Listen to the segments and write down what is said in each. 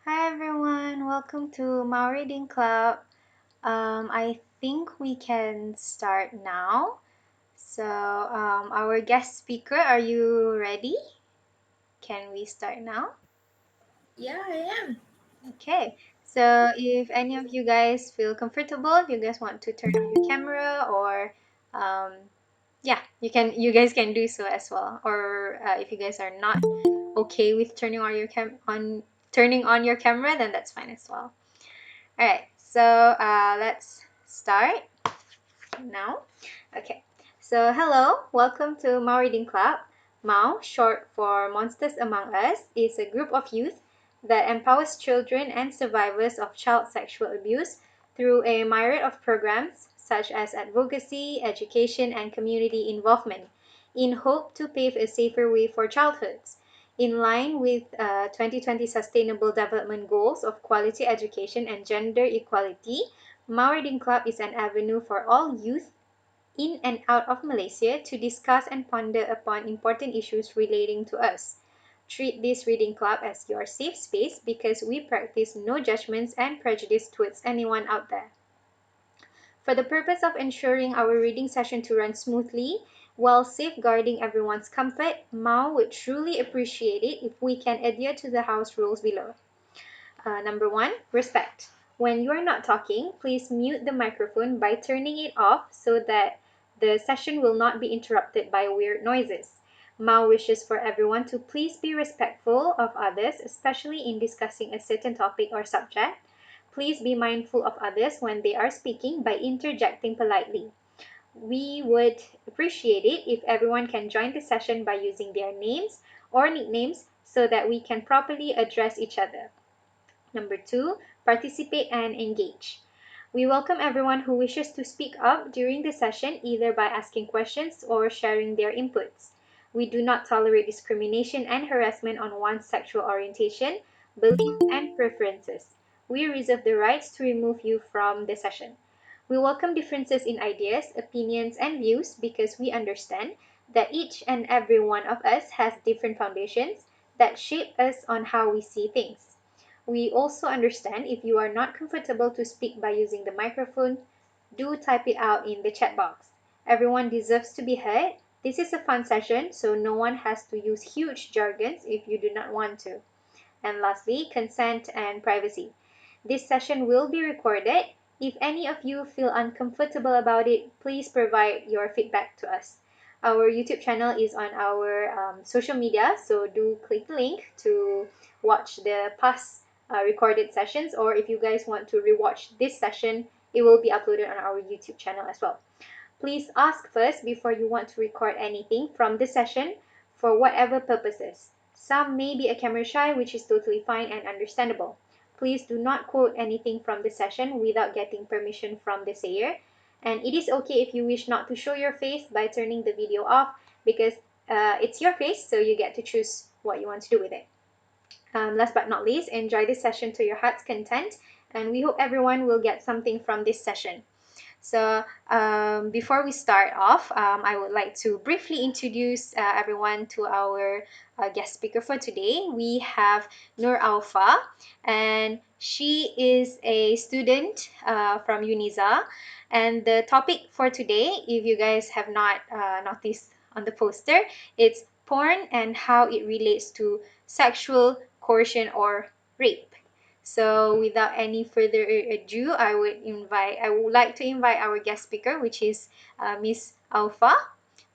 Hi everyone, welcome to Mao Reading Club. I think we can start now. Our guest speaker, are you ready? Can we start now? Yeah, I am. Okay. So if any of you guys feel comfortable, if you guys want to turn on your camera or um, yeah, you guys can do so as well. Or if you guys are not okay with turning on your camera, then that's fine as well. All right, so let's start now. Okay, so hello, welcome to Mao Reading Club. Mao, short for Monsters Among Us, is a group of youth that empowers children and survivors of child sexual abuse through a myriad of programs such as advocacy, education, and community involvement in hope to pave a safer way for childhoods. In line with 2020 Sustainable Development Goals of quality education and gender equality, Mao Reading Club is an avenue for all youth in and out of Malaysia to discuss and ponder upon important issues relating to us. Treat this reading club as your safe space because we practice no judgments and prejudice towards anyone out there. For the purpose of ensuring our reading session to run smoothly while safeguarding everyone's comfort, Mao would truly appreciate it if we can adhere to the house rules below. Number one, respect. When you are not talking, please mute the microphone by turning it off so that the session will not be interrupted by weird noises. Mao wishes for everyone to please be respectful of others, especially in discussing a certain topic or subject. Please be mindful of others when they are speaking by interjecting politely. We would appreciate it if everyone can join the session by using their names or nicknames so that we can properly address each other. Number two, participate and engage. We welcome everyone who wishes to speak up during the session either by asking questions or sharing their inputs. We do not tolerate discrimination and harassment on one's sexual orientation, beliefs, and preferences. We reserve the rights to remove you from the session. We welcome differences in ideas, opinions, and views because we understand that each and every one of us has different foundations that shape us on how we see things. We also understand if you are not comfortable to speak by using the microphone, do type it out in the chat box. Everyone deserves to be heard. This is a fun session, so no one has to use huge jargons if you do not want to. And lastly, consent and privacy. This session will be recorded. If any of you feel uncomfortable about it, please provide your feedback to us. Our YouTube channel is on our social media, so do click the link to watch the past recorded sessions, or if you guys want to rewatch this session, it will be uploaded on our YouTube channel as well. Please ask first before you want to record anything from this session for whatever purposes. Some may be a camera shy, which is totally fine and understandable. Please do not quote anything from the session without getting permission from the sayer. And it is okay if you wish not to show your face by turning the video off because it's your face, so you get to choose what you want to do with it. Last but not least, enjoy this session to your heart's content, and we hope everyone will get something from this session. Before we start off, I would like to briefly introduce everyone to our guest speaker for today. We have Nur Alfa, and she is a student from UNIZA. And the topic for today, if you guys have not noticed on the poster, it's porn and how it relates to sexual coercion or rape. So without any further ado, I would like to invite our guest speaker, which is Miss Alpha,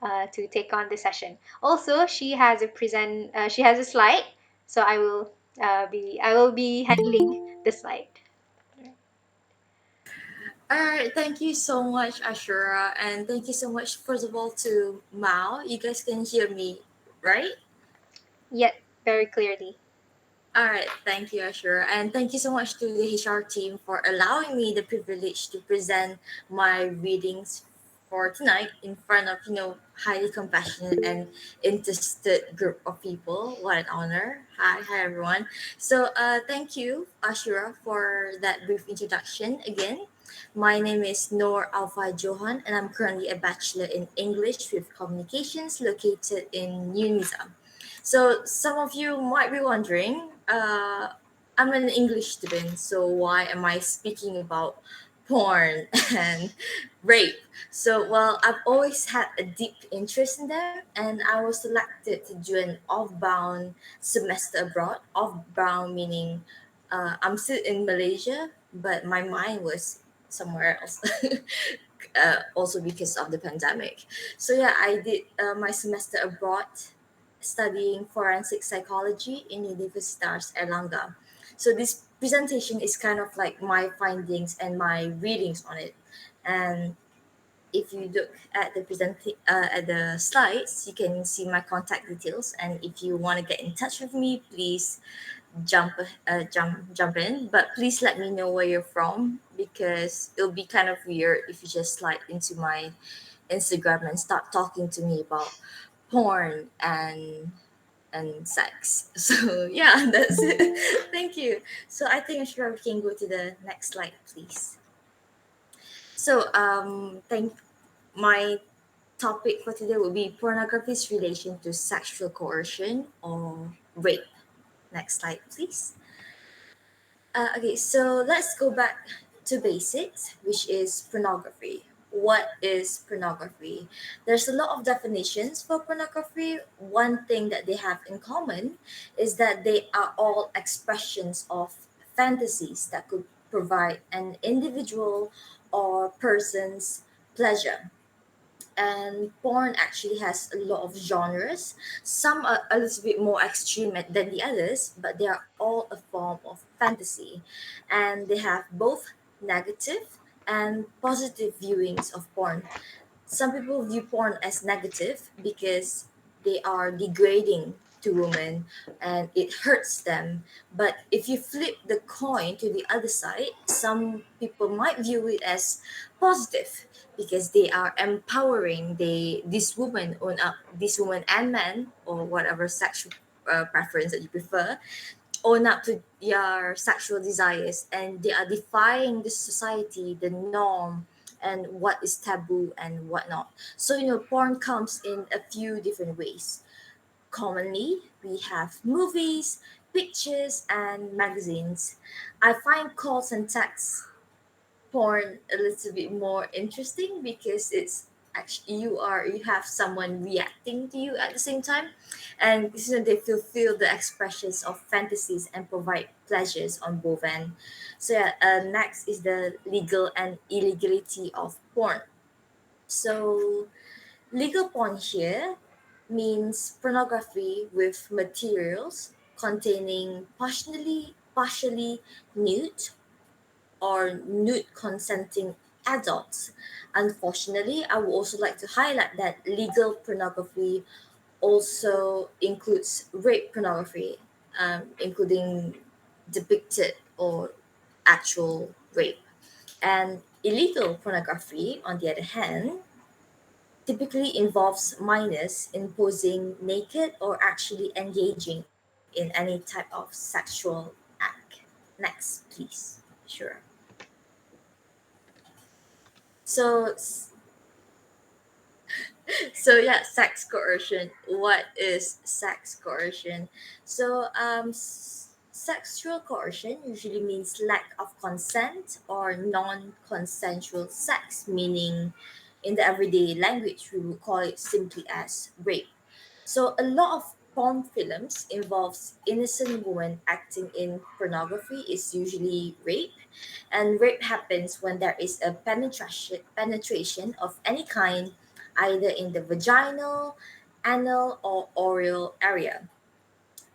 to take on the session. Also, she has a slide, so I will be handling the slide. All right, thank you so much, Ashura, and thank you so much, first of all, to Mao. You guys can hear me, right? Yet very clearly. All right, thank you, Ashura, and thank you so much to the HR team for allowing me the privilege to present my readings for tonight in front of highly compassionate and interested group of people. What an honor! Hi everyone. So thank you, Ashura, for that brief introduction again. My name is Noor Alfa Johan, and I'm currently a bachelor in English with Communications located in UNISA. So some of you might be wondering, I'm an English student, so why am I speaking about porn and rape? So, well, I've always had a deep interest in them, and I was selected to do an off-bound semester abroad. Off-bound meaning I'm still in Malaysia, but my mind was somewhere else. Also because of the pandemic. So yeah, I did my semester abroad studying forensic psychology in Universitas Erlangga. So this presentation is kind of like my findings and my readings on it. And if you look at the at the slides, you can see my contact details. And if you want to get in touch with me, please jump in. But please let me know where you're from, because it'll be kind of weird if you just slide into my Instagram and start talking to me about porn and sex. So yeah, that's it. Thank you. So I think sure we can go to the next slide, please. So thank my topic for today will be pornography's relation to sexual coercion or rape. Next slide, please. Okay, so let's go back to basics, which is pornography. What is pornography? There's a lot of definitions for pornography. One thing that they have in common is that they are all expressions of fantasies that could provide an individual or person's pleasure. And porn actually has a lot of genres. Some are a little bit more extreme than the others, but they are all a form of fantasy. And they have both negative and positive viewings of porn. Some people view porn as negative because they are degrading to women and it hurts them. But if you flip the coin to the other side, some people might view it as positive because they are empowering this woman on up this woman and man, or whatever sexual preference that you prefer, own up to their sexual desires, and they are defying the society, the norm, and what is taboo and whatnot. So porn comes in a few different ways. Commonly, we have movies, pictures, and magazines. I find calls and texts porn a little bit more interesting because it's actually you have someone reacting to you at the same time, and they fulfill the expressions of fantasies and provide pleasures on both end. So yeah, next is the legal and illegality of porn. So legal porn here means pornography with materials containing partially nude or nude consenting adults. Unfortunately, I would also like to highlight that legal pornography also includes rape pornography, including depicted or actual rape. And illegal pornography, on the other hand, typically involves minors in posing naked or actually engaging in any type of sexual act. Next, please. Sure. So so yeah, sex coercion. What is sex coercion? So sexual coercion usually means lack of consent or non-consensual sex, meaning in the everyday language we would call it simply as rape. So a lot of porn films involves innocent women acting in pornography is usually rape, and rape happens when there is a penetration of any kind, either in the vaginal, anal, or oral area.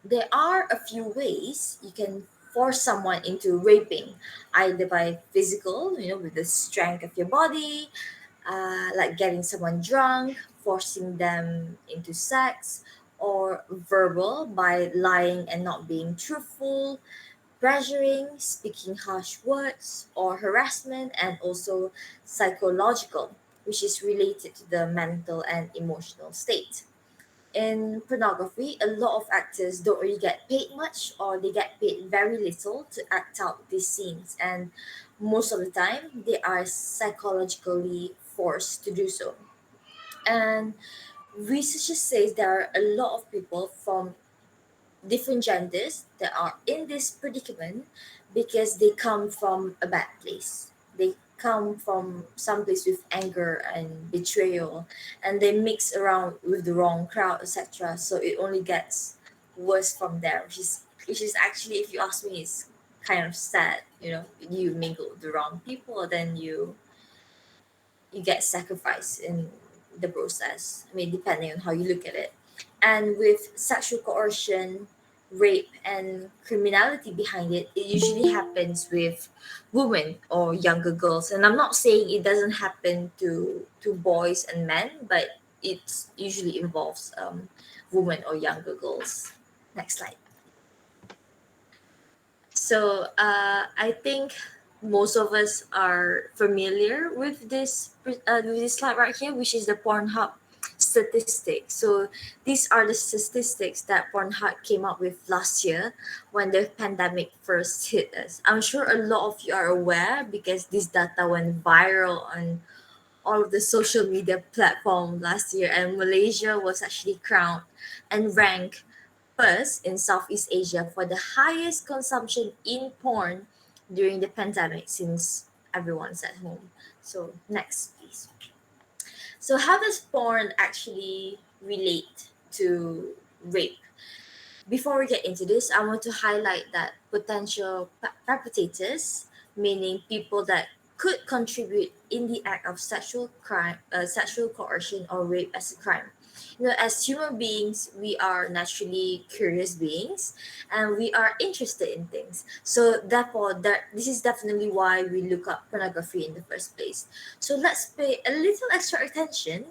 There are a few ways you can force someone into raping, either by physical, with the strength of your body, like getting someone drunk, forcing them into sex, or verbal by lying and not being truthful, pressuring, speaking harsh words, or harassment, and also psychological, which is related to the mental and emotional state. In pornography, a lot of actors don't really get paid much, or they get paid very little to act out these scenes, and most of the time they are psychologically forced to do so. And researchers say there are a lot of people from different genders that are in this predicament because they come from a bad place. They come from some place with anger and betrayal, and they mix around with the wrong crowd, etc. So it only gets worse from there, which is actually, if you ask me, is kind of sad. You mingle with the wrong people, then you get sacrificed in the process. I mean, depending on how you look at it. And with sexual coercion, rape, and criminality behind it, it usually happens with women or younger girls. And I'm not saying it doesn't happen to boys and men, but it usually involves women or younger girls. Next slide. So I think most of us are familiar with this slide right here, which is the Pornhub statistics. So these are the statistics that Pornhub came up with last year when the pandemic first hit us. I'm sure a lot of you are aware because this data went viral on all of the social media platform last year, and Malaysia was actually crowned and ranked first in Southeast Asia for the highest consumption in porn during the pandemic since everyone's at home. So next, please. So how does porn actually relate to rape? Before we get into this, I want to highlight that potential perpetrators, meaning people that could contribute in the act of sexual coercion or rape as a crime. As human beings, we are naturally curious beings, and we are interested in things. So therefore, this is definitely why we look up pornography in the first place. So let's pay a little extra attention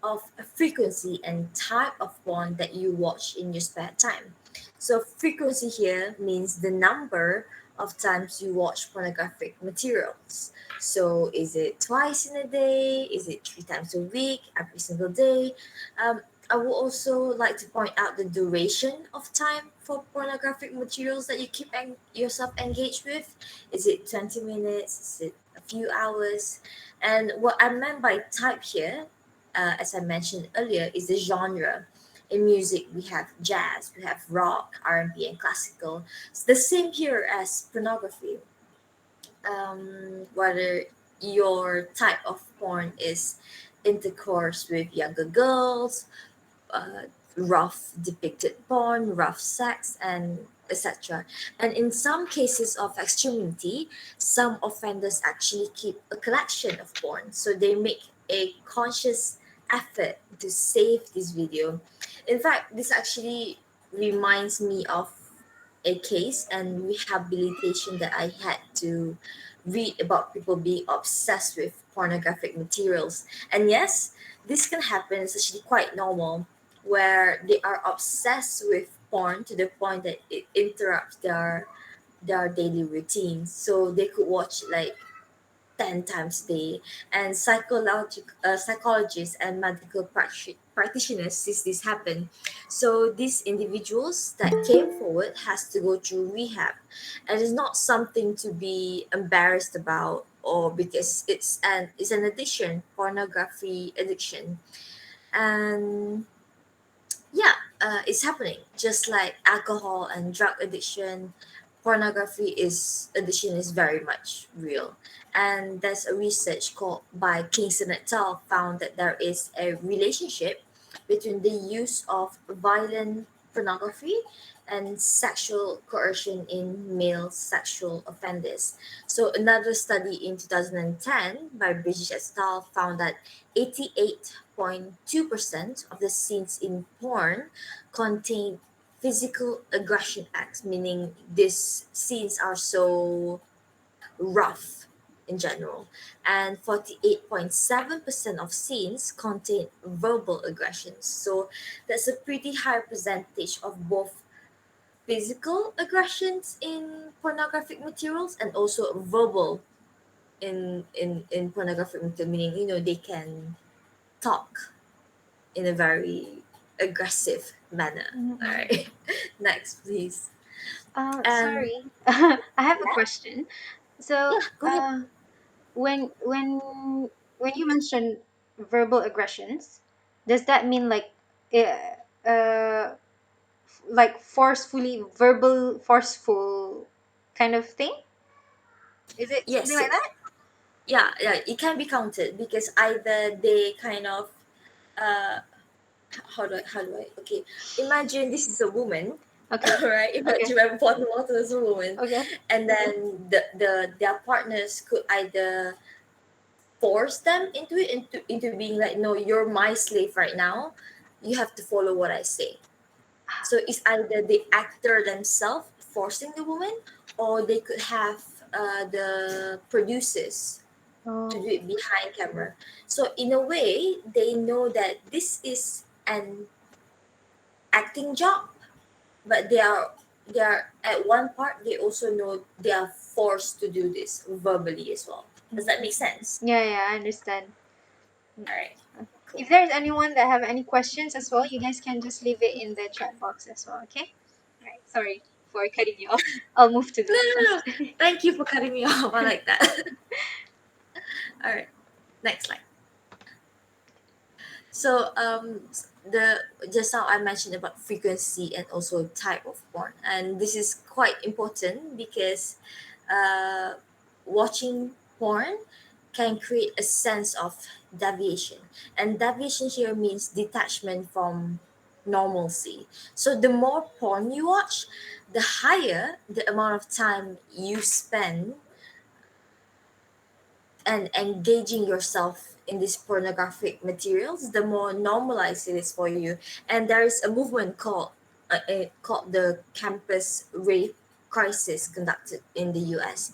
of a frequency and type of porn that you watch in your spare time. So frequency here means the number of times you watch pornographic materials. So is it twice in a day? Is it 3 times a week? Every single day? Um, I would also like to point out the duration of time for pornographic materials that you keep yourself engaged with. Is it 20 minutes? Is it a few hours? And what I meant by type here, as I mentioned earlier, is the genre. In music, we have jazz, we have rock, R&B, and classical. It's the same here as pornography. Whether your type of porn is intercourse with younger girls, uh, rough depicted porn, rough sex, and etc. And in some cases of extremity, some offenders actually keep a collection of porn. So they make a conscious effort to save this video. In fact, this actually reminds me of a case and rehabilitation that I had to read about people being obsessed with pornographic materials. And yes, this can happen, it's actually quite normal, where they are obsessed with porn to the point that it interrupts their daily routine. So they could watch like 10 times a day. And psychologists and medical practitioners sees this happen. So these individuals that came forward has to go through rehab. And it's not something to be embarrassed about, or because it's an addiction, pornography addiction. And yeah, it's happening. Just like alcohol and drug addiction, pornography is addiction is very much real. And there's a research called by Kingston et al. Found that there is a relationship between the use of violent pornography and sexual coercion in male sexual offenders. So another study in 2010 by British et al. Found that 88.2% of the scenes in porn contain physical aggression acts, meaning these scenes are so rough in general. And 48.7% of scenes contain verbal aggressions. So that's a pretty high percentage of both physical aggressions in pornographic materials and also verbal in pornographic material, meaning they can talk in a very aggressive manner. All Mm-hmm. right, next, please. And Sorry. I have a yeah, question. So, yeah, go ahead. when when you mention verbal aggressions, does that mean like uh, uh like forcefully verbal forceful kind of thing? Is it something Yes, like yes. that? Yeah, yeah, it can be counted because either they kind of uh how do I okay, imagine this is a woman. Okay. Right, Okay. imagine I'm bottom water as a woman, Okay. and then their partners could either force them into it, into being like, no, you're my slave right now, you have to follow what I say. So it's either the actor themselves forcing the woman, or they could have the producers to Oh. do it behind camera. So in a way, they know that this is an acting job, but they are at one part they also know they are forced to do this verbally as well. Does that make sense? Yeah, yeah, I understand. All right, If cool. there's anyone that have any questions as well, you guys can just leave it in the chat box as well, okay? Right. Sorry for cutting you off. I'll move to the No, no, no. next. Thank you for cutting me off. I like that. All right, next slide. So the just now I mentioned about frequency and also type of porn, and this is quite important because uh, watching porn can create a sense of deviation, and deviation here means detachment from normalcy. So the more porn you watch, the higher the amount of time you spend and engaging yourself in these pornographic materials, the more normalized it is for you. And there is a movement called the campus rape crisis conducted in the U.S.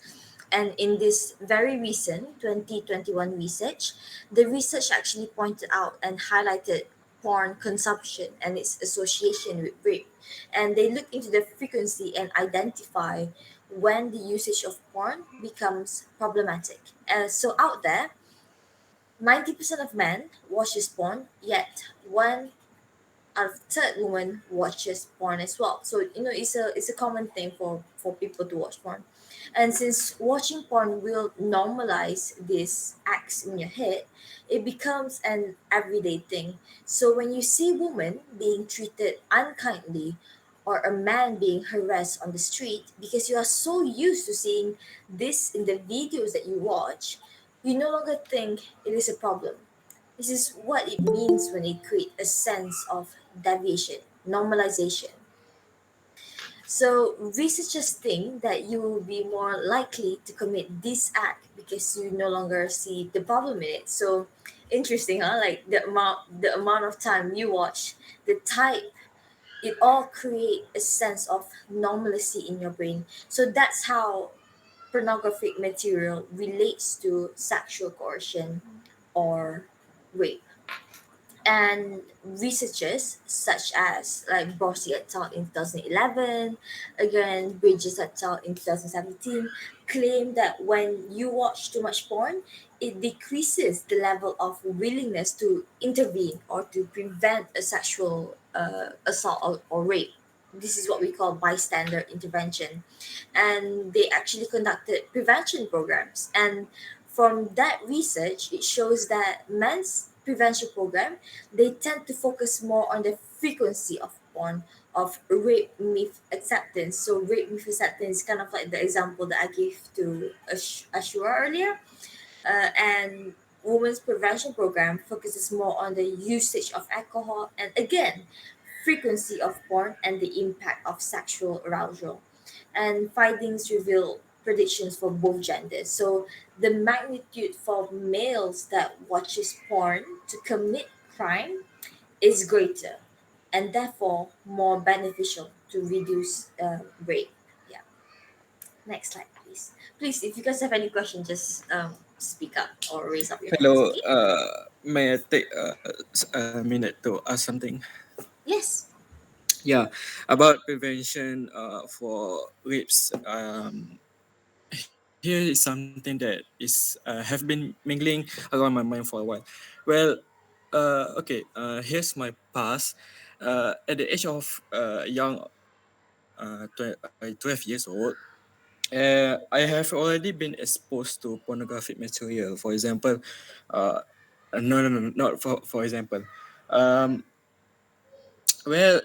And in this very recent 2021 research, the research actually pointed out and highlighted porn consumption and its association with rape. And they looked into the frequency and identify when the usage of porn becomes problematic. So out there, 90% of men watches porn, yet one out of third woman watches porn as well. So it's a common thing for people to watch porn. And since watching porn will normalize these acts in your head, it becomes an everyday thing. So when you see women being treated unkindly or a man being harassed on the street, because you are so used to seeing this in the videos that you watch, you no longer think it is a problem. This is what it means when it creates a sense of deviation, normalization. So researchers think that you will be more likely to commit this act because you no longer see the problem in it. So interesting, huh? Like the amount of time you watch, the type, it all create a sense of normalcy in your brain. So that's how pornographic material relates to sexual coercion or rape. And researchers such as like Borsi et al. In 2011, again Bridges et al. In 2017, claim that when you watch too much porn, it decreases the level of willingness to intervene or to prevent a sexual assault or rape. This is what we call bystander intervention. And they actually conducted prevention programs. And from that research, it shows that men's prevention program, they tend to focus more on the frequency of porn, of rape myth acceptance. So rape myth acceptance is kind of like the example that I gave to Ashura earlier. And women's prevention program focuses more on the usage of alcohol and again frequency of porn and the impact of sexual arousal. And findings reveal predictions for both genders. So the magnitude for males that watches porn to commit crime is greater and therefore more beneficial to reduce rape. Yeah. Next slide, please. Please, if you guys have any questions, just speak up or raise up your hands, Hello, okay? may I take a minute to ask something? Yes. Yeah, about prevention for rapes. Here is something that is have been mingling around my mind for a while. Well, okay. Here's my past. At the age of young, 12 years old, I have already been exposed to pornographic material. For example, uh, no, not for example. Um, well,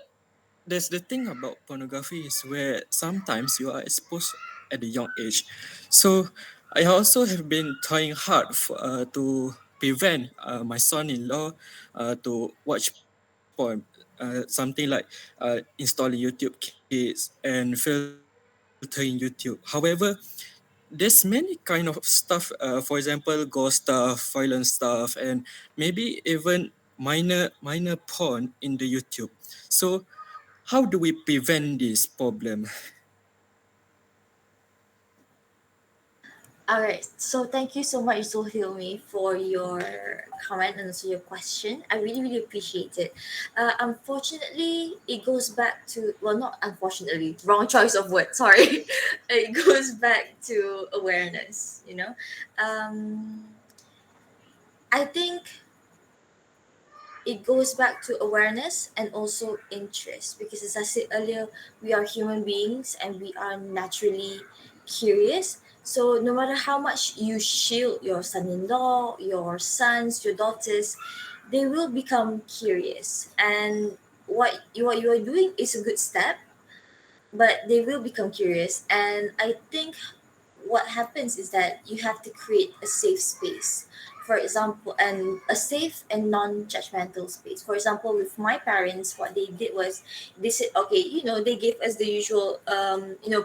there's the thing about pornography is where sometimes you are exposed at a young age. So I also have been trying hard to prevent my son-in-law to watch porn, something like installing YouTube Kids and filtering YouTube. However, there's many kind of stuff. For example, gore stuff, violent stuff, and maybe even minor porn in the YouTube. So how do we prevent this problem? All right. So thank you so much, Hilmi, for your comment and also your question. I really, really appreciate it. Unfortunately, it goes back to, well, not unfortunately, wrong choice of word. Sorry. It goes back to awareness. Um, I think it goes back to awareness and also interest, because as I said earlier, we are human beings and we are naturally curious. So no matter how much you shield your son-in-law, your sons, your daughters, they will become curious, and what you are doing is a good step, but they will become curious. And I think what happens is that you have to create a safe space, for example, and a safe and non-judgmental space. For example, with my parents, what they did was they said, okay, they gave us the usual,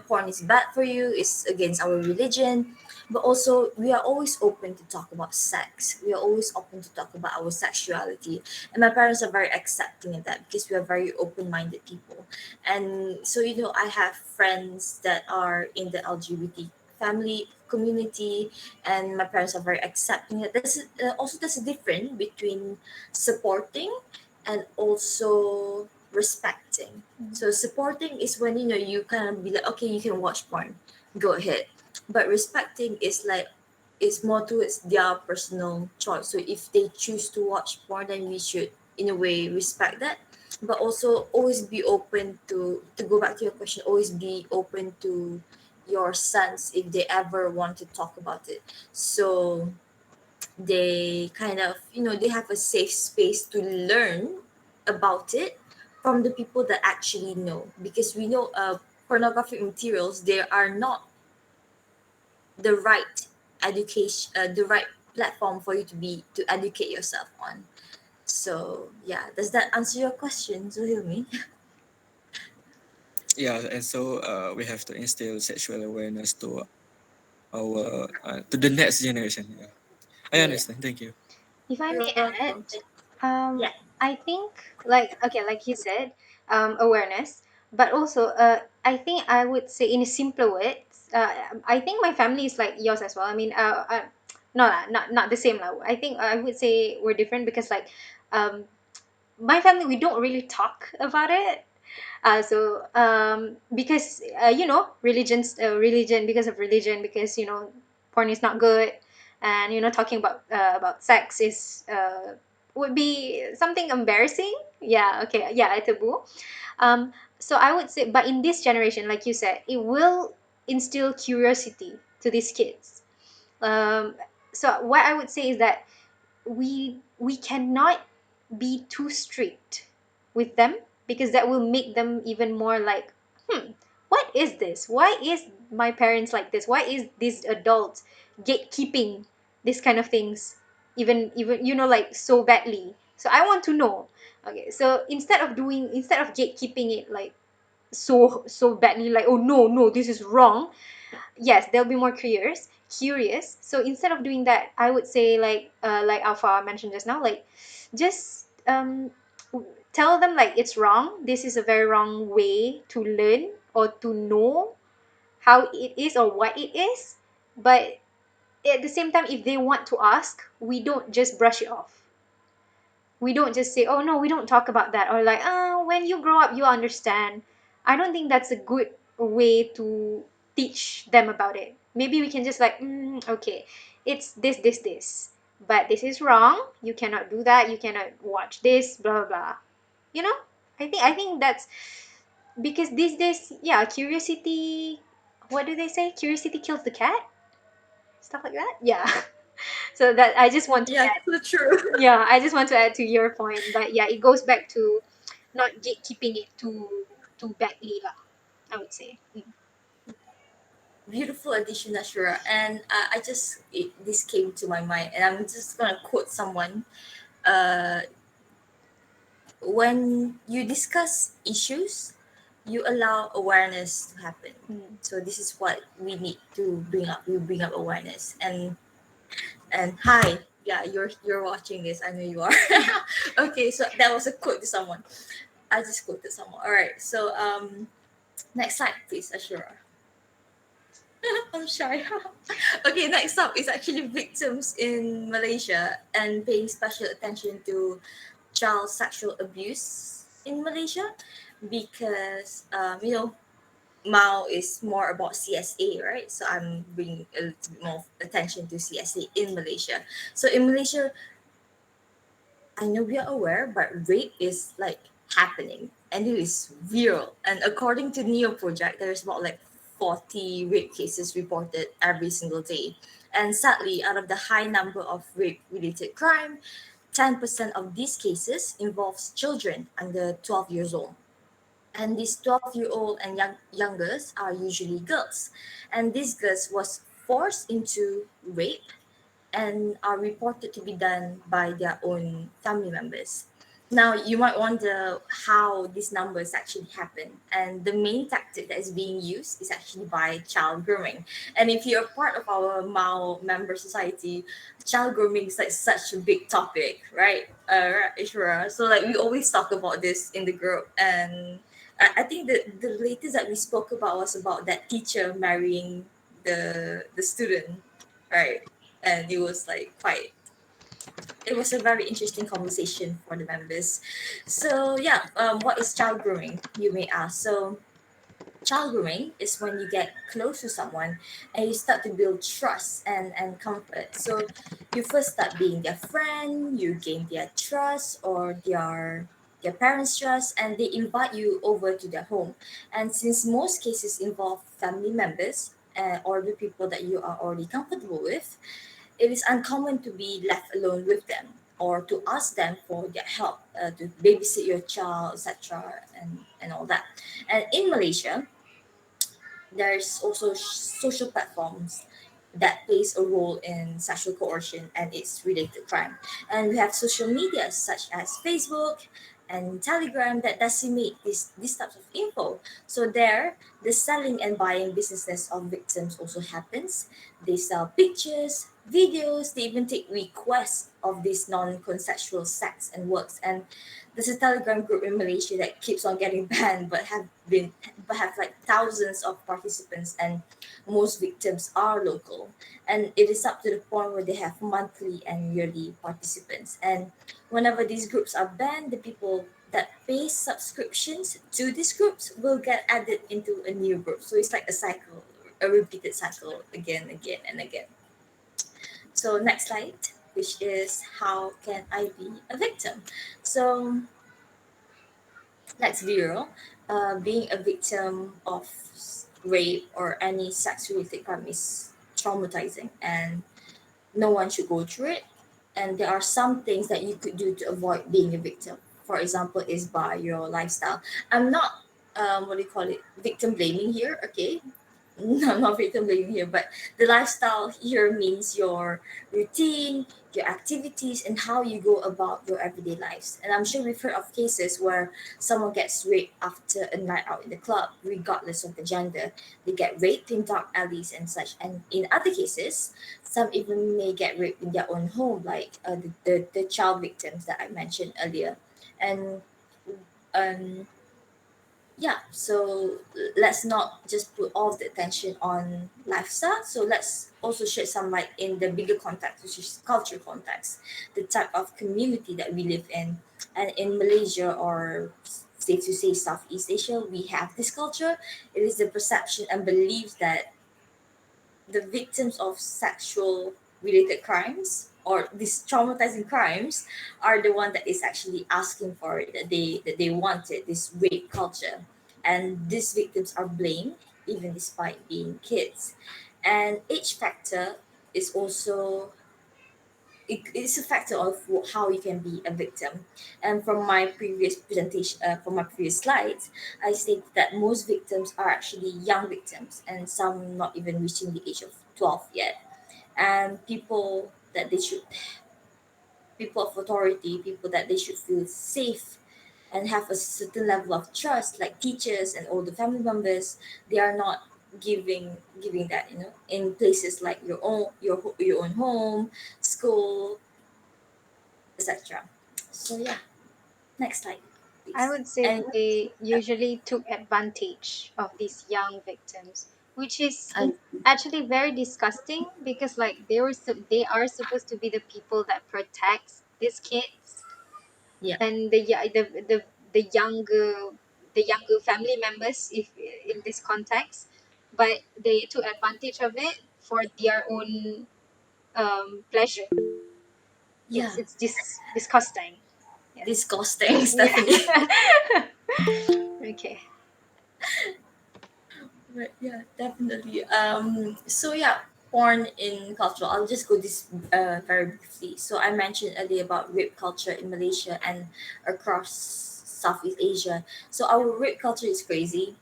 porn is bad for you, it's against our religion, but also we are always open to talk about sex, we are always open to talk about our sexuality. And my parents are very accepting of that because we are very open-minded people. And so, I have friends that are in the LGBT family community, and my parents are very accepting it. There's a difference between supporting and also respecting. So supporting is when you kind of be like, okay, you can watch porn, go ahead. But respecting is like, it's more towards their personal choice. So if they choose to watch porn, then we should in a way respect that, but also always be open to go back to your question, always be open to your sons if they ever want to talk about it. So they kind of, they have a safe space to learn about it from the people that actually know, because we know pornographic materials, they are not the right education, the right platform for you to educate yourself on. So yeah, does that answer your question, Zuhilmi? Yeah, and so we have to instill sexual awareness to our to the next generation. Yeah, I understand. Yeah, Thank yeah. you. If I You're may add, welcome. Yeah. I think like you said, awareness, but also I think I would say in a simpler words, I think my family is like yours as well. I mean, no lah, not the same lah. I think I would say we're different because like, um, my family we don't really talk about it. Because religion, because of religion, because porn is not good, and talking about sex is would be something embarrassing. Yeah, okay, yeah, a taboo. So I would say, but in this generation, like you said, it will instill curiosity to these kids. um, so what I would say is that we cannot be too strict with them, because that will make them even more like, what is this, why is my parents like this, why is this adult gatekeeping this kind of things, even like so badly. So I want to know. Okay, so instead of gatekeeping it like so badly, like, oh no no, this is wrong. Yes, they'll be more curious. So instead of doing that, I would say, like Alpha mentioned just now, like, just tell them like it's wrong, this is a very wrong way to learn or to know how it is or what it is. But at the same time, if they want to ask, we don't just brush it off. We don't just say, oh no, we don't talk about that, or like, when you grow up you understand. I don't think that's a good way to teach them about it. Maybe we can just like, okay, it's this, but this is wrong, you cannot do that, you cannot watch this, blah blah blah. you know I think that's because these days, yeah, curiosity, what do they say, curiosity kills the cat, stuff like that, yeah. So that I just want to Yeah, add. so true. Yeah, I just want to add to your point, but yeah, it goes back to not gatekeeping it too to badly lah, I would say. Beautiful addition, Ashura. And this came to my mind, and I'm just gonna quote someone. Uh, when you discuss issues, you allow awareness to happen. Mm. So this is what we need to bring up. We bring up awareness. And hi, yeah, you're watching this. I know you are. Okay, so that was a quote to someone. I just quoted someone. All right. So next slide, please, Ashura. I'm shy. Okay, next up is actually victims in Malaysia and paying special attention to child sexual abuse in Malaysia because Mao is more about CSA, right? So I'm bringing a little bit more attention to CSA in Malaysia. So in Malaysia, I know we are aware, but rape is like happening and it is real. And according to Neo Project, there's about like 40 rape cases reported every single day. And sadly, out of the high number of rape related crime, 10% of these cases involves children under 12 years old. And these 12-year-old and youngers are usually girls. And these girls was forced into rape and are reported to be done by their own family members. Now, you might wonder how these numbers actually happen. And the main tactic that is being used is actually by child grooming. And if you're part of our Mao member society, child grooming is like such a big topic, right? Right, Ishra. So like we always talk about this in the group. And I think that the latest that we spoke about was about that teacher marrying the student, right? And it was like quite it was a very interesting conversation for the members. So yeah, what is child grooming, you may ask? So child grooming is when you get close to someone and you start to build trust and comfort. So you first start being their friend, you gain their trust or their parents' trust, and they invite you over to their home. And since most cases involve family members or the people that you are already comfortable with, it is uncommon to be left alone with them or to ask them for their help to babysit your child, etc., and all that. And in Malaysia, there's also social platforms that plays a role in sexual coercion and its related crime. And we have social media such as Facebook and Telegram that disseminate these types of info. So there, the selling and buying businesses of victims also happens. They sell pictures, videos, they even take requests of these non-consensual sex and works. And there's a Telegram group in Malaysia that keeps on getting banned but have like thousands of participants, and most victims are local. And it is up to the point where they have monthly and yearly participants. And whenever these groups are banned, the people that pay subscriptions to these groups will get added into a new group. So it's like a cycle, a repeated cycle again, again, and again. So next slide, which is how can I be a victim? So let's be real. Being a victim of rape or any sex related crime is traumatizing, and no one should go through it. And there are some things that you could do to avoid being a victim. For example, is by your lifestyle. I'm not what do you call it, victim blaming here, okay? No, I'm not victim blaming here, but the lifestyle here means your routine, your activities, and how you go about your everyday lives. And I'm sure we've heard of cases where someone gets raped after a night out in the club, regardless of the gender. They get raped in dark alleys and such. And in other cases, some even may get raped in their own home, like the child victims that I mentioned earlier. And um, yeah, so let's not just put all the attention on lifestyle. So let's also shed some light in the bigger context, which is culture context, the type of community that we live in. And in Malaysia, or safe to say Southeast Asia, we have this culture. It is the perception and belief that the victims of sexual related crimes or these traumatizing crimes are the one that is actually asking for it, that they wanted this rape culture, and these victims are blamed even despite being kids. And age factor is also it's a factor of how you can be a victim. And from my previous presentation, from my previous slides, I stated that most victims are actually young victims, and some not even reaching the age of 12 yet. And people of authority, people that they should feel safe and have a certain level of trust, like teachers and all the family members, they are not giving that, in places like your own home, school, etc. So yeah, next slide, I please. would say And they usually took advantage of these young victims, which is I, actually very disgusting because like they are supposed to be the people that protects these kids yeah, and the younger family members if in this context, but they took advantage of it for their own pleasure. yeah, It's disgusting. Yes. disgusting, Yeah. Stephanie. Okay. Right, yeah, definitely. So yeah, porn in culture. I'll just go this very briefly. So I mentioned earlier about rape culture in Malaysia and across Southeast Asia. So our rape culture is crazy.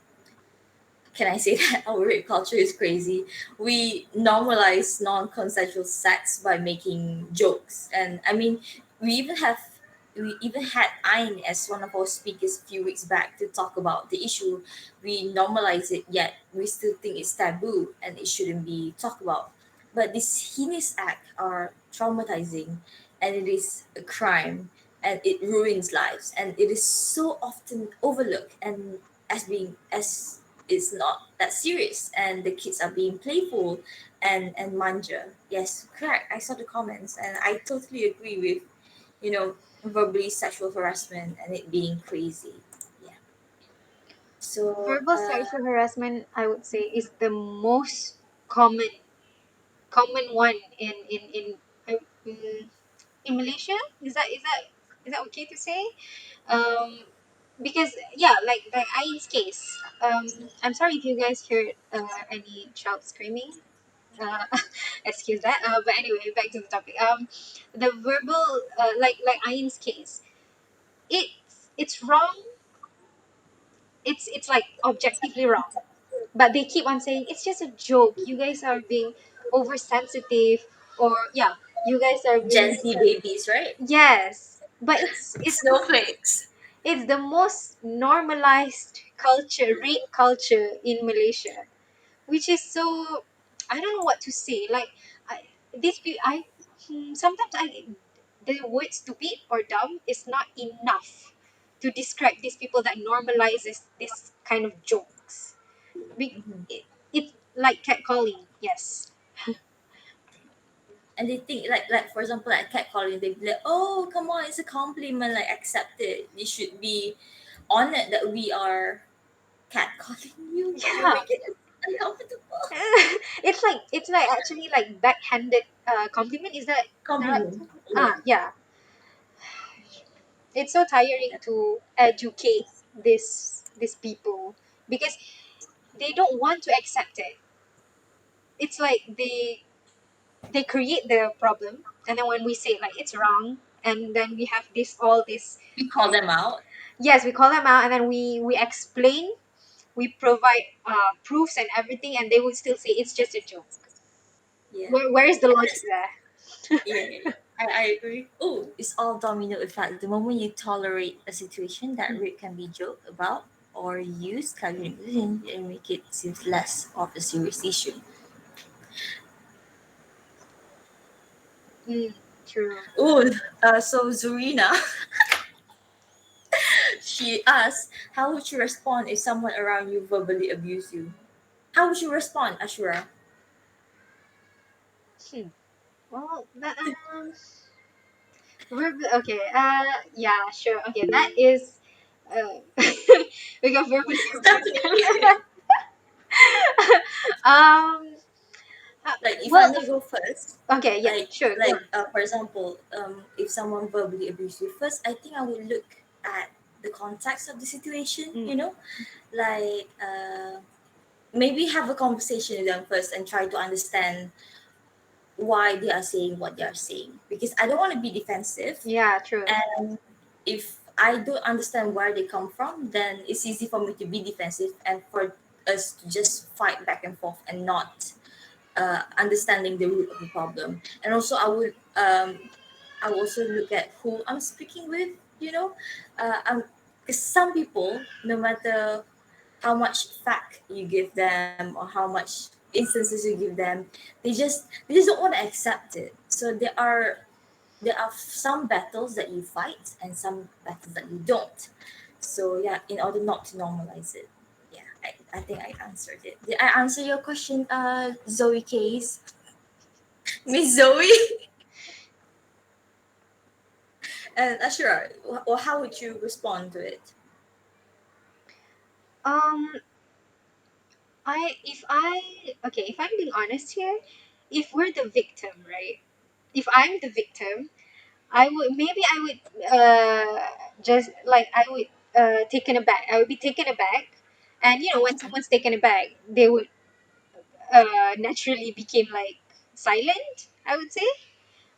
Can I say that our rape culture is crazy? We normalize non-consensual sex by making jokes, and I mean, we even have we even had Ayn as one of our speakers a few weeks back to talk about the issue. We normalize it, yet we still think it's taboo and it shouldn't be talked about. But these heinous acts are traumatizing, and it is a crime, and it ruins lives, and it is so often overlooked and as it's not that serious, and the kids are being playful and manja. Yes, correct. I saw the comments and I totally agree with, verbally sexual harassment and it being crazy. Yeah. So Verbal sexual harassment, I would say, is the most common one in Malaysia. Is that okay to say? Um, because yeah, like Ain's case. I'm sorry if you guys heard any child screaming. Uh, excuse that. But anyway, back to the topic. The verbal, like Ain's case, it's wrong. It's like objectively wrong, but they keep on saying it's just a joke. You guys are being oversensitive, or yeah, you guys are Gen being Z babies, right? yes, but Snowflakes. it's the most normalized culture, rape culture in Malaysia, which is so I don't know what to say. Like I, sometimes the word stupid or dumb is not enough to describe these people that normalizes this kind of jokes. Mhm. It's like catcalling. Yes. And they think like for example like catcalling, they be like, oh come on, it's a compliment, like accept it. You should be honored that we are catcalling you. You're Yeah. making us uncomfortable. It's like actually like backhanded compliment. Is that right? Compliment. Ah, Yeah. yeah. It's so tiring to educate these people because they don't want to accept it. It's like they create the problem, and then when we say like it's wrong, and then we have this We call them out. yes, we call them out, and then we explain, we provide proofs and everything, and they would still say it's just a joke. Yeah. Where is the And logic that's, there? yeah. I agree. Oh, it's all domino effect. The moment you tolerate a situation that rape can be joked about or used casually, and make it seems less of a serious issue. Mm, true. Oh, so Zarina, she asked, how would you respond if someone around you verbally abused you? How would you respond, Ashura? Hmm. Well, okay. Yeah, sure. Okay, that is. We got verbally Stephanie. abusive. um. Like if I Well, may if go first, okay, yeah, like sure, go like on. for example, if someone verbally abused you, first I think I would look at the context of the situation. Mm, Like maybe have a conversation with them first and try to understand why they are saying what they are saying, because I don't want to be defensive. Yeah, true. And if I don't understand where they come from, then it's easy for me to be defensive and for us to just fight back and forth and not understanding the root of the problem. And also, I will also look at who I'm speaking with. You know, because some people, no matter how much fact you give them or how much instances you give them, they just don't want to accept it. So there are some battles that you fight and some battles that you don't. So yeah, in order not to normalize it. Yeah, I think I answered it. Did I answer your question, Zoe Case? Miss Zoe? And Ashura, or how would you respond to it? Um, if I'm being honest here, if we're the victim, right? If I'm the victim, I would just like I would taken aback. I would be taken aback, and when someone's taken aback, they would naturally became like silent, I would say.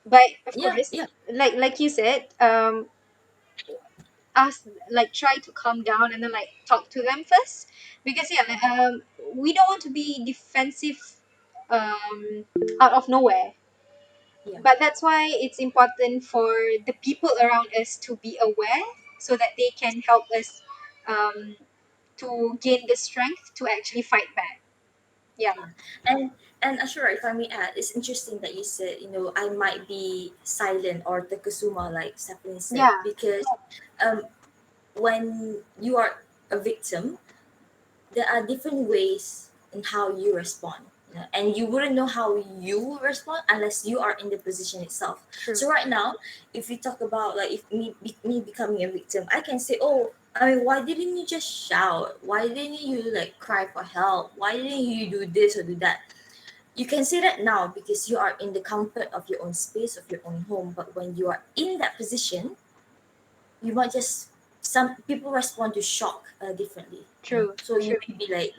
But of Yeah, course, yeah, like you said, ask, like, try to calm down and then like talk to them first, because yeah, we don't want to be defensive um out of nowhere. yeah. But that's why it's important for the people around us to be aware, so that they can help us um to gain the strength to actually fight back. Yeah. Yeah, and Ashura, if I may add, it's interesting that you said, I might be silent or Takasuma, like Stephanie said, Yeah. because um, when you are a victim, there are different ways in how you respond. And you wouldn't know how you will respond unless you are in the position itself. True. So right now, if we talk about like if me becoming a victim, I can say, oh, I mean, why didn't you just shout? Why didn't you like cry for help? Why didn't you do this or do that? You can say that now because you are in the comfort of your own space, of your own home. But when you are in that position, you might just, some people respond to shock differently. True. So you may be like,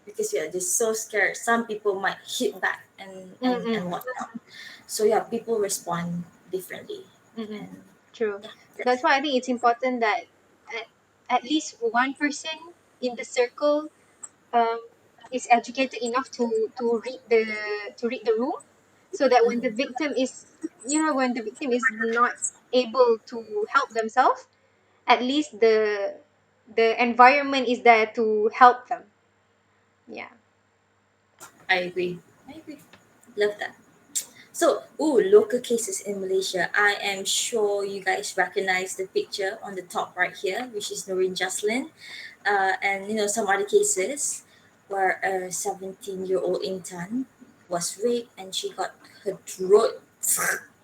because you're just so scared. Some people might hit back and Mm-mm. whatnot. So yeah, people respond differently. Mm-mm. And True. yeah, That's that's why I think it's important that at, at least one person in the circle um, is educated enough to read the room, so that when the mhm. victim is when the victim is not able to help themselves, at least the environment is there to help them. Yeah. I agree. I agree. Love that. So, local cases in Malaysia. I am sure you guys recognize the picture on the top right here, which is Noreen Jocelyn. And some other cases where a 17-year-old intern was raped and she got her throat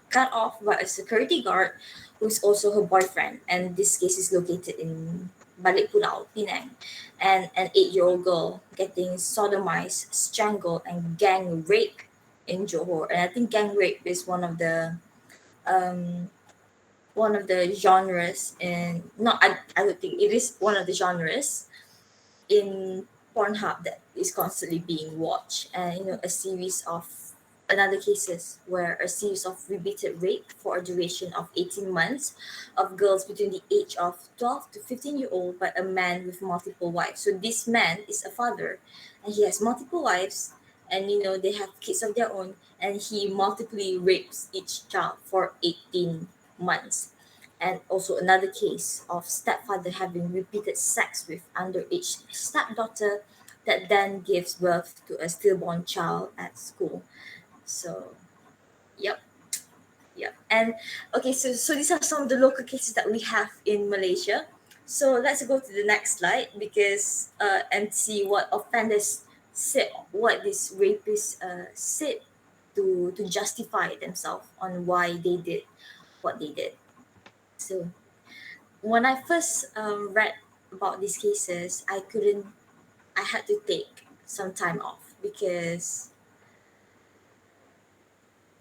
cut off by a security guard who's also her boyfriend. And this case is located in Balik Pulau, Penang. And an 8-year-old girl getting sodomized, strangled, and gang raped in Johor. And I think gang rape is um, one of the genres in, no, I don't think it is one of the genres in Pornhub that is constantly being watched, and a series of another cases where a series of repeated rape for a duration of 18 months of girls between the age of 12 to 15 year old by a man with multiple wives. So this man is a father and he has multiple wives, and they have kids of their own, and he multiply rapes each child for 18 months. And also another case of stepfather having repeated sex with underage stepdaughter that then gives birth to a stillborn child at school. So, yep, yep. And okay, so these are some of the local cases that we have in Malaysia. So let's go to the next slide because and see what offenders said, what these rapists said to justify themselves on why they did what they did. So when I first read about these cases, I had to take some time off because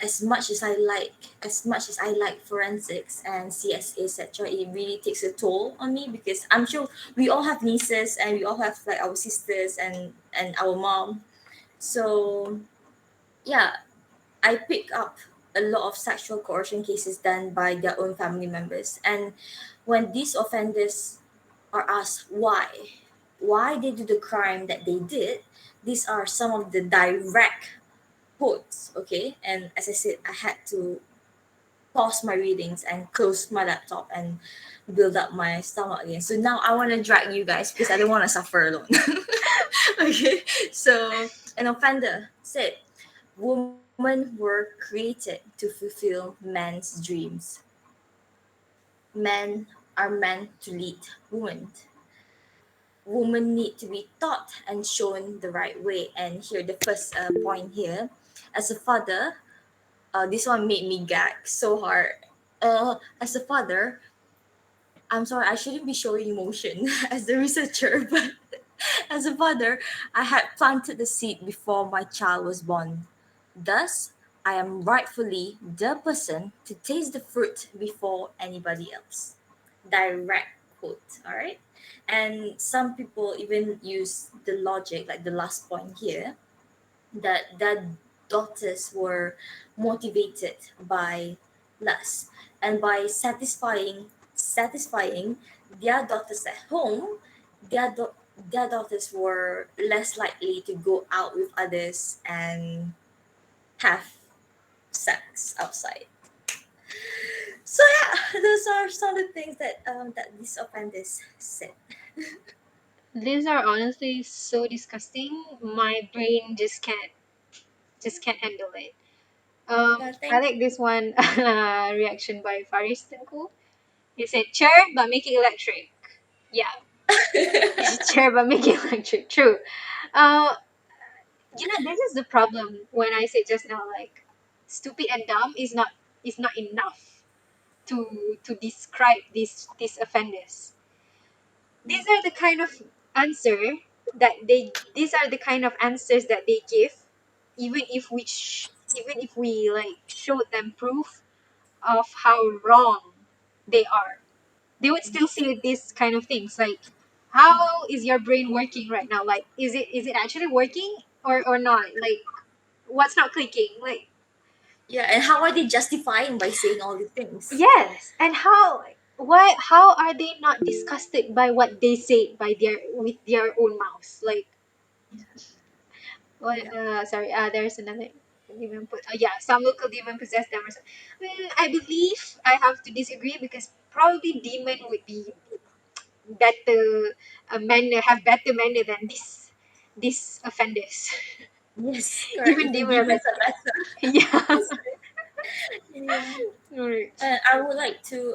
as much as I like forensics and CSA, etc., it really takes a toll on me because I'm sure we all have nieces and we all have like our sisters and our mom. So yeah, I pick up a lot of sexual coercion cases done by their own family members. And when these offenders are asked why they do the crime that they did, these are some of the direct quotes, okay? And as I said, I had to pause my readings and close my laptop and build up my stomach again. So now I want to drag you guys because I don't want to suffer alone. Okay, so an offender said, women were created to fulfill men's dreams. Men are meant to lead women. Women need to be taught and shown the right way. And here, the first point here, as a father, this one made me gag so hard. As a father, I'm sorry, I shouldn't be showing emotion as the researcher, but as a father, I had planted the seed before my child was born. Thus, I am rightfully the person to taste the fruit before anybody else. Direct quote, all right? And some people even use the logic, like the last point here, that their daughters were motivated by lust, and by satisfying their daughters at home, their daughters were less likely to go out with others and have sex outside. So yeah, those are some of the things that these offenders said. These are honestly so disgusting. My brain just can't handle it. Yeah, I thank like this one reaction by Faris Tengku. He said, chair but make it electric. Yeah, chair but make it electric. True. Uh, this is the problem when I said just now, like, stupid and dumb is not enough to describe these offenders. These are the kind of answer these are the kind of answers that they give, even if we like showed them proof of how wrong they are, they would still say these kind of things like, how is your brain working right now? Like, is it actually working or not? Like, what's not clicking? Like, Yeah, and how are they justifying by saying all these things? yes, and how are they not disgusted by what they say by their with their own mouths? Like, what? Yeah. Sorry. There's another demon put. Yeah, some local demon possess them. Or so. I believe I have to disagree because probably demon would be better, manner have better manner than these offenders. Yes, correct. Even Even demon are demons better. are better. Yeah. Yeah. Alright. I would like to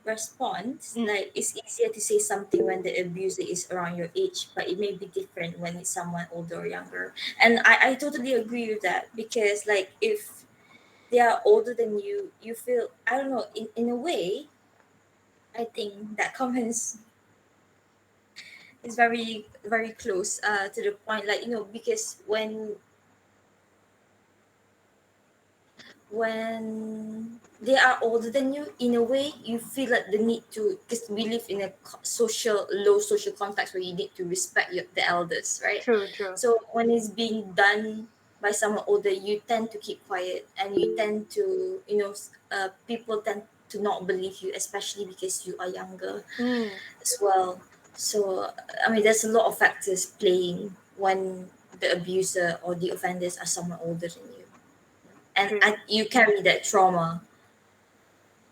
respond. Mm. Like, it's easier to say something when the abuser is around your age, but it may be different when it's someone older or younger. And I totally agree with that because, like, if they are older than you, you feel, I don't know, in a way, I think that comments is very, very close to the point. Like, because when they are older than you, in a way you feel like the need to, because we live in a social low social context where you need to respect the elders, right? True. True. So when it's being done by someone older, you tend to keep quiet, and you tend to, people tend to not believe you, especially because you are younger Mm. as well. So I mean, there's a lot of factors playing when the abuser or the offenders are someone older than you, and True. you carry that trauma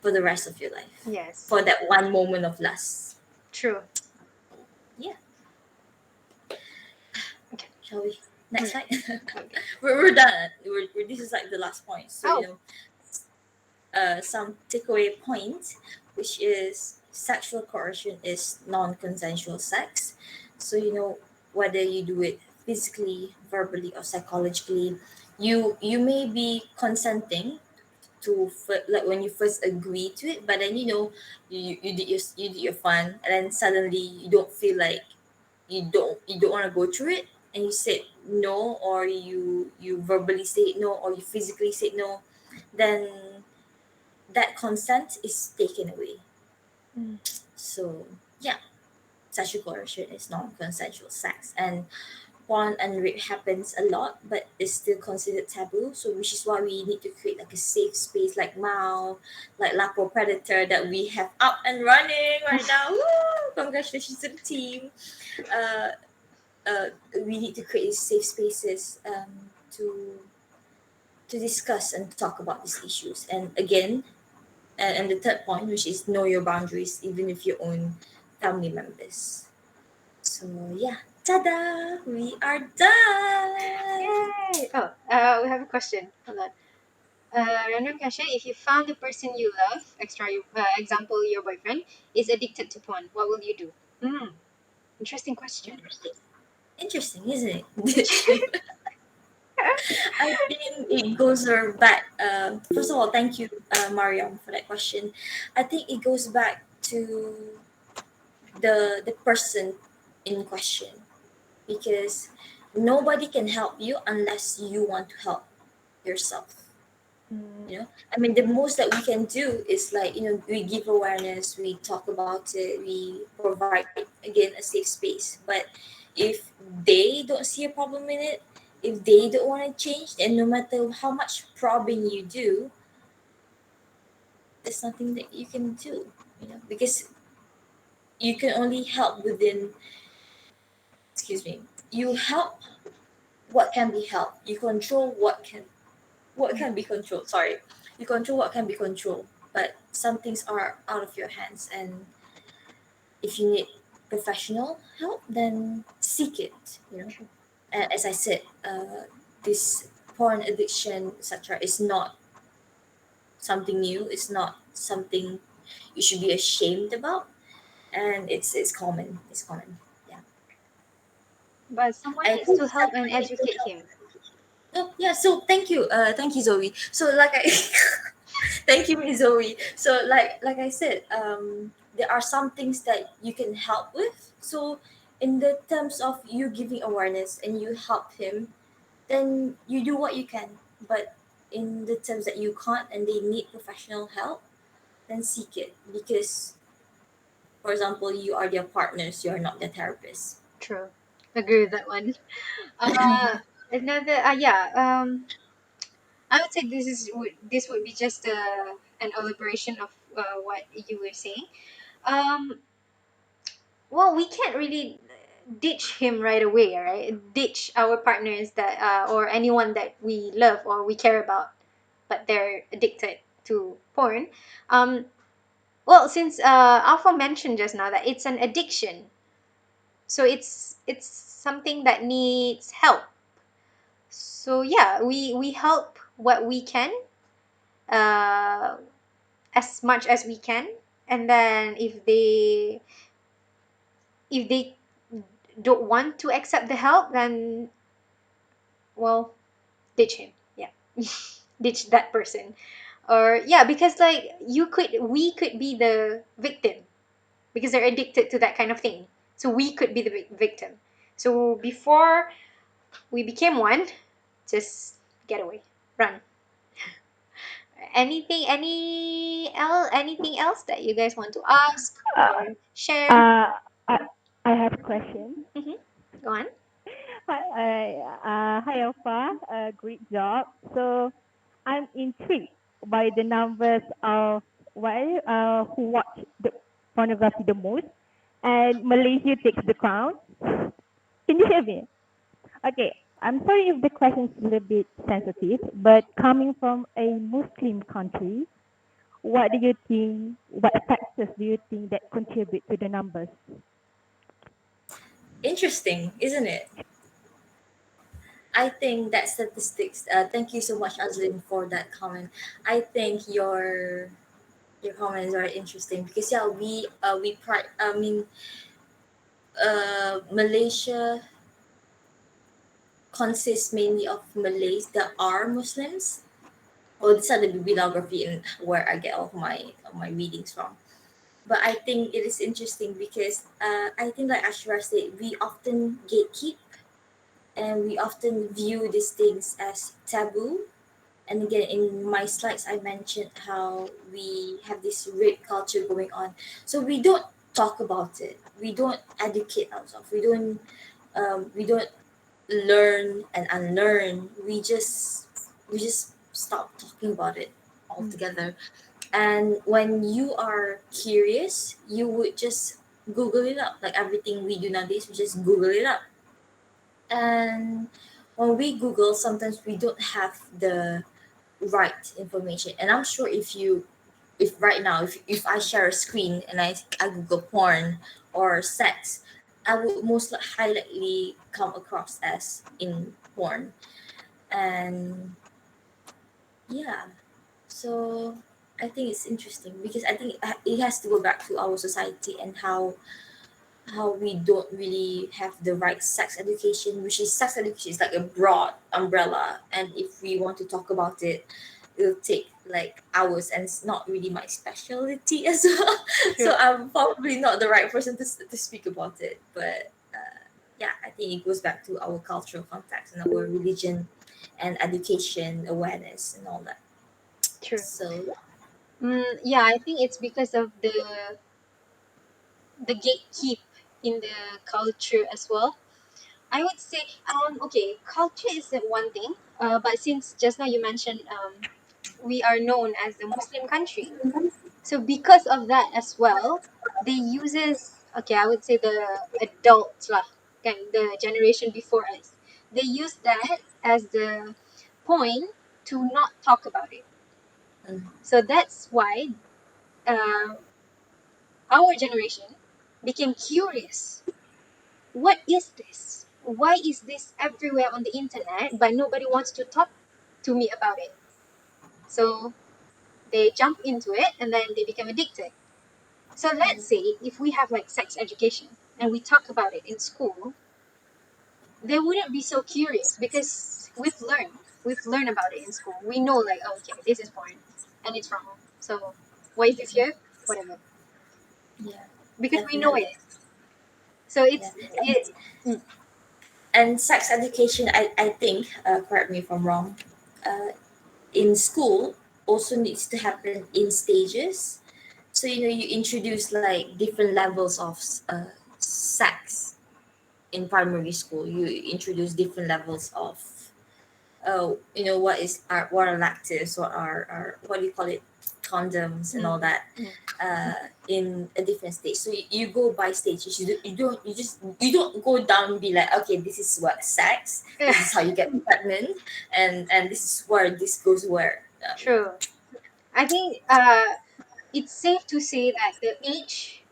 for the rest of your life, Yes. for that one moment of lust. True. Yeah. Okay. Shall we? Next Alright. slide. Okay. We're done. This is like the last point. So, Oh. some takeaway points, which is sexual coercion is non-consensual sex. So, whether you do it physically, verbally, or psychologically, you may be consenting to like when you first agree to it, but then you did your fun, and then suddenly you don't feel like you don't want to go through it, and you said no, or you verbally say no, or you physically say no, then that consent is taken away. Mm. So yeah, sexual coercion is non-consensual sex. And porn and rape happens a lot, but is still considered taboo. So which is why we need to create like a safe space like Mao, like Lapo Predator that we have up and running right now. Woo! Congratulations to the team. Uh, uh, we need to create safe spaces to discuss and talk about these issues. And again, and the third point, which is know your boundaries, even with your own family members. So yeah, ta-da! We are done. Yay! Oh, we have a question. Hold on. Random question. If you found the person you love, example, your boyfriend, is addicted to porn, what will you do? Interesting question. Interesting, isn't it? I think it goes back. First of all, thank you, Mariam, for that question. I think it goes back to the person in question, because nobody can help you unless you want to help yourself. I mean, the most that we can do is like, we give awareness, we talk about it, we provide again a safe space. But if they don't see a problem in it, if they don't want to change, then no matter how much probing you do, there's nothing that you can do, because you can only help within, excuse me, you help what can be helped, you control what can be controlled. Sorry, you control what can be controlled, but some things are out of your hands. And if you need professional help, then seek it. And as I said, this porn addiction, etc., is not something new. It's not something you should be ashamed about, and it's common. It's common. Yeah. But someone I needs think to help and educate him. Oh yeah, so thank you, Zoe. So like I thank you, Miss Zoe. So like I said, there are some things that you can help with. So in the terms of you giving awareness and you help him, then you do what you can. But in the terms that you can't and they need professional help, then seek it, because, for example, you are their partners, you are not their therapist. True. Agree with that one. Another, yeah. I would say this would be just an elaboration of what you were saying. Um, well, we can't really ditch him right away, right? Ditch our partners that or anyone that we love or we care about, but they're addicted to porn. Um, well, since Alpha mentioned just now that it's an addiction, so it's something that needs help. So yeah, we help what we can, uh, as much as we can, and then if they don't want to accept the help, then well, ditch him. Yeah, ditch that person. Or yeah, because like we could be the victim because they're addicted to that kind of thing. So we could be the victim. So before we became one, just get away, run. Anything else that you guys want to ask Uh, or share? uh, I, I have a question. Mm-hmm. Go on. Hi, Alpha. Great job. So I'm intrigued by the numbers of who watch the pornography the most, and Malaysia takes the crown. Can you hear me? Okay. I'm sorry if the question is a little bit sensitive, but coming from a Muslim country, what do you think? What factors do you think that contribute to the numbers? Interesting, isn't it? I think that statistics. Thank you so much, Azlin, for that comment. I think your comment is very interesting, because yeah, I mean, Malaysia consists mainly of Malays that are Muslims. Oh, these are the bibliography and where I get all my readings from. But I think it is interesting because I think, like Ashra said, we often gatekeep and we often view these things as taboo. And again, in my slides, I mentioned how we have this rape culture going on. So we don't talk about it. We don't educate ourselves. We don't learn and unlearn, we just stop talking about it altogether. And when you are curious, you would just Google it up. Like everything we do nowadays, we just Google it up. And when we Google, sometimes we don't have the right information. And I'm sure if right now, if I share a screen and I Google porn or sex, I would most highly likely come across as in porn. And yeah, so I think it's interesting because I think it has to go back to our society and how we don't really have the right sex education, which is sex education is like a broad umbrella, and if we want to talk about it, it'll take like hours, and it's not really my specialty as well. True. So I'm probably not the right person to speak about it. But yeah, I think it goes back to our cultural context and our religion and education awareness and all that. True. So Yeah, I think it's because of the gatekeep in the culture as well. I would say, okay, culture is the one thing, but since just now you mentioned, we are known as the Muslim country, so because of that as well, they uses, okay, I would say the adults lah, kan, the generation before us, they use that as the point to not talk about it. mm, So that's why uh, our generation became curious. What is this? Why is this everywhere on the internet, but nobody wants to talk to me about it? So they jump into it and then they become addicted. So let's say if we have like sex education and we talk about it in school, they wouldn't be so curious because we've learned about it in school. We know like, oh, okay, this is porn and it's wrong. So why is this here? Whatever. yeah, Because we know definitely. it. So Yeah. it And sex education, I think, correct me if I'm wrong, uh, in school also needs to happen in stages. So you introduce like different levels of sex in primary school. You introduce different levels of what are lactives, what are what do you call it, condoms and all mm, that, mm, in a different stage. So you go by stages. You don't go down and be like, okay, this is what sex. This is how you get pregnant, and this is where this goes where. true. I think it's safe to say that the age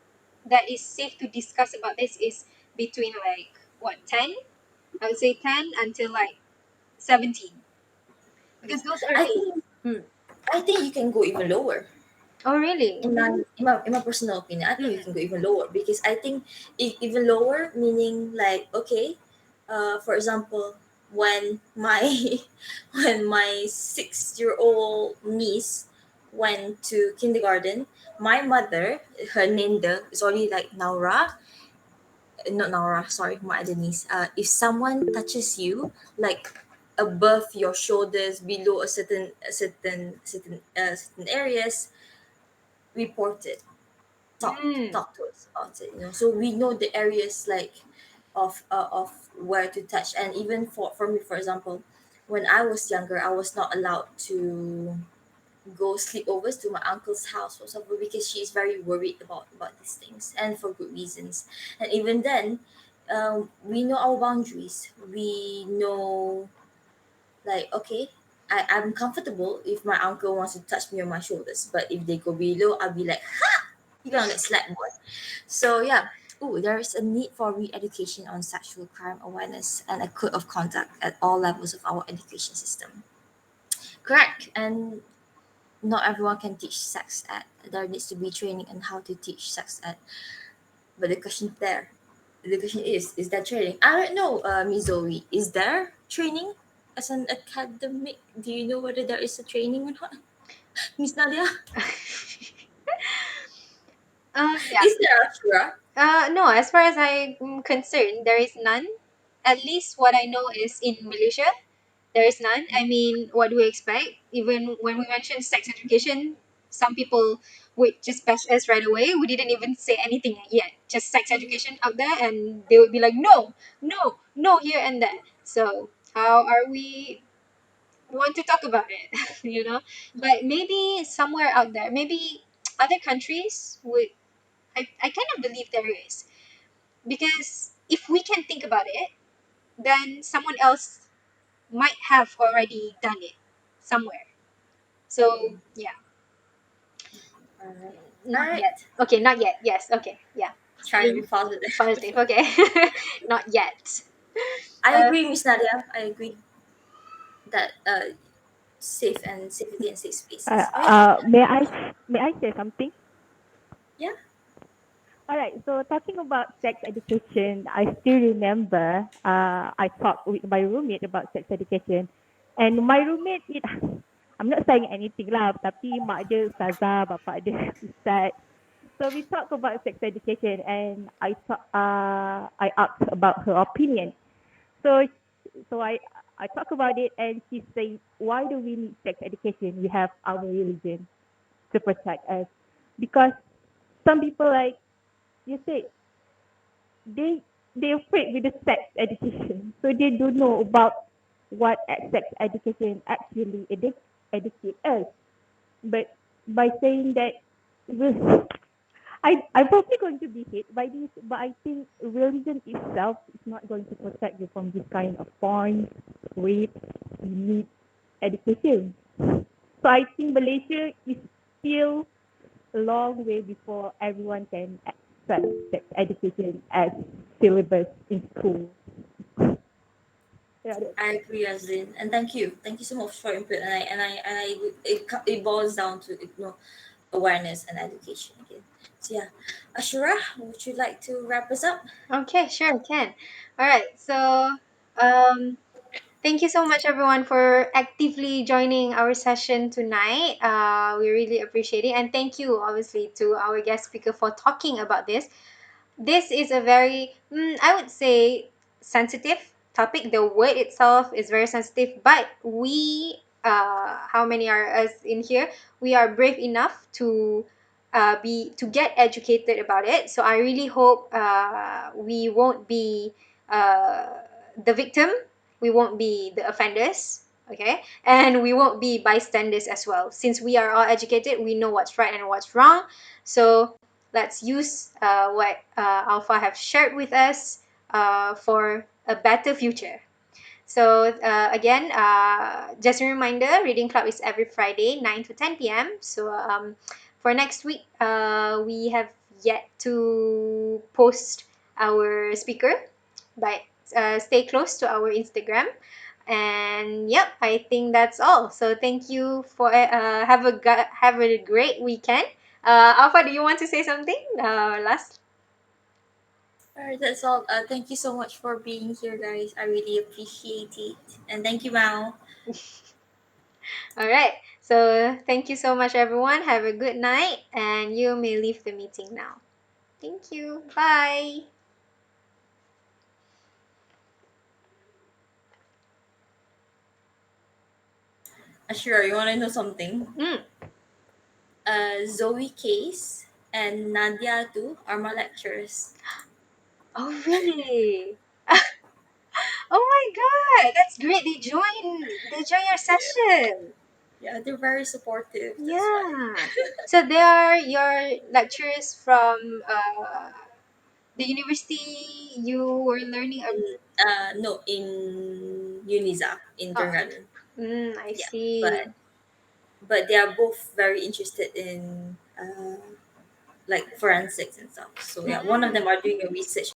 that is safe to discuss about this is between like what 10, I would say 10 until like 17, because those are I the think hmm. I think you can go even lower. Oh really? In my personal opinion, I think you can go even lower because I think even lower meaning like, okay, for example, when my when my 6-year-old niece went to kindergarten, my mother, her Ninda is already like Naura, not Naura, sorry, my other niece. If someone touches you like above your shoulders, below a certain areas, report it, Mm, talk to us about it. So we know the areas like of where to touch. And even for me, for example, when I was younger, I was not allowed to go sleepovers to my uncle's house, for example, because she is very worried about these things, and for good reasons. And even then, we know our boundaries. We know, like, okay, I'm comfortable if my uncle wants to touch me on my shoulders, but if they go below, I'll be like, you're gonna get slapped, boy. So yeah. Oh, there is a need for re-education on sexual crime awareness and a code of conduct at all levels of our education system. Correct. And not everyone can teach sex ed. There needs to be training on how to teach sex ed. But the question is there training? I don't know, Miss Zoe. Is there training as an academic? Do you know whether there is a training or not? Miss Nadia? yeah. Is there, Ashura? No, as far as I'm concerned, there is none. At least what I know is in Malaysia, there is none. I mean, what do we expect? Even when we mention sex education, some people would just bash us right away. We didn't even say anything yet. Just sex education out there, and they would be like, no, no, no, here and there. So how are we want to talk about it? But maybe somewhere out there, maybe other countries would. I kind of believe there is, because if we can think about it, then someone else might have already done it somewhere. So yeah, All right. All not right. yet. Okay, not yet. Yes. Okay. Yeah. Trying to be positive. Positive. Okay. Not yet. I Uh, agree, Miss Nadia. I agree that safe and safety and safe spaces. All right. May I say something? Yeah. All right. So talking about sex education, I still remember I talked with my roommate about sex education, and my roommate I'm not saying anything lah, tapi mak dia ustazah, bapa dia ustaz. So we talked about sex education, and I asked about her opinion. So so I talk about it, and she said, why do we need sex education? We have our religion to protect us, because some people, like you said, they they're afraid with the sex education, so they don't know about what sex education actually educate us. But by saying that, well, I'm probably going to be hit by this, but I think religion itself is not going to protect you from this kind of porn, rape. You need education. So I think Malaysia is still a long way before everyone can accept sex education as syllabus in school. Yeah, I agree, Azlin, and thank you so much for your input. It boils down to awareness and education again. So yeah, Ashura, would you like to wrap us up? okay, sure, can. All right. So, um, thank you so much, everyone, for actively joining our session tonight. We really appreciate it, and thank you, obviously, to our guest speaker for talking about this. This is a very, I would say, sensitive topic. The word itself is very sensitive, but we, how many are us in here? We are brave enough to get educated about it. So I really hope we won't be the victim. We won't be the offenders. Okay, and we won't be bystanders as well. Since we are all educated, we know what's right and what's wrong. So let's use what Alpha have shared with us for a better future. So again, just a reminder, Reading Club is every Friday, 9 to 10 p.m. So for next week, we have yet to post our speaker, but stay close to our Instagram. And yep, I think that's all. So thank you for have a great weekend. Alpha, do you want to say something last? All right, that's all. Thank you so much for being here, guys. I really appreciate it, and thank you, Mao. All right. So thank you so much, everyone. Have a good night, and you may leave the meeting now. Thank you. Bye. Ashura, you want to know something? Mm. Zoe Case and Nadia too are my lecturers. Oh, really? Oh my God, that's great. They join your session. Yeah, they're very supportive. That's why. Yeah. So they are your lecturers from the university you were learning. No, in Uniza in Oh, Terengganu. I Yeah, see. but they are both very interested in like forensics and stuff. So yeah, one of Mm. them are doing a research